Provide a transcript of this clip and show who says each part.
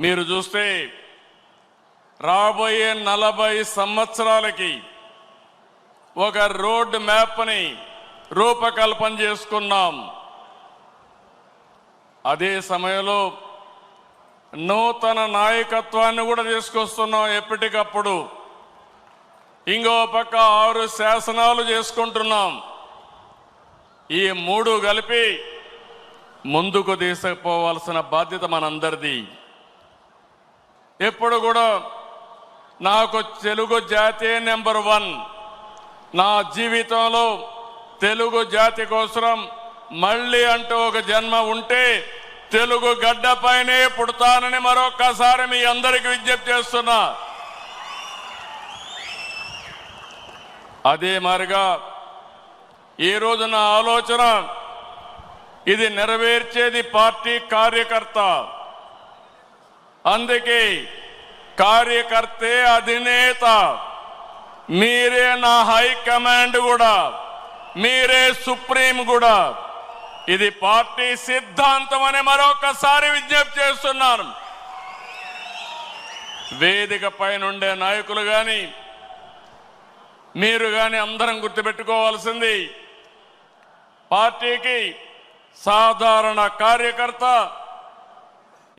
Speaker 1: మీరు చూస్తే రాబోయే 40 సంవత్సరాలకి ఒక రోడ్ మ్యాప్ని రూపకల్పన చేసుకున్నాం. అదే సమయంలో నూతన నాయకత్వాన్ని కూడా తీసుకొస్తున్నాం. ఎప్పటికప్పుడు ఇంకో పక్క 6 శాసనాలు చేసుకుంటున్నాం. ఈ 3 కలిపి ముందుకు తీసుకుపోవాల్సిన బాధ్యత మనందరిది. ఎప్పుడు కూడా నాకు తెలుగు జాతి నెంబర్ 1. నా జీవితంలో తెలుగు జాతి కోసం మళ్ళీ అంటూ ఒక జన్మ ఉంటే తెలుగు గడ్డపైనే పుడతానని మరొక్కసారి మీ అందరికీ విజ్ఞప్తి చేస్తున్నా. అదే మారిగా ఈరోజు నా ఆలోచన ఇది నెరవేర్చేది పార్టీ కార్యకర్త. అందుకే కార్యకర్తే అధినేత. మీరే నా హైకమాండ్ కూడా, మీరే సుప్రీం కూడా. ఇది పార్టీ సిద్ధాంతం అని మరొకసారి విజ్ఞప్తి చేస్తున్నాను. వేదిక పైనుండే నాయకులు కానీ మీరు కానీ అందరం గుర్తుపెట్టుకోవాల్సింది, పార్టీకి సాధారణ కార్యకర్త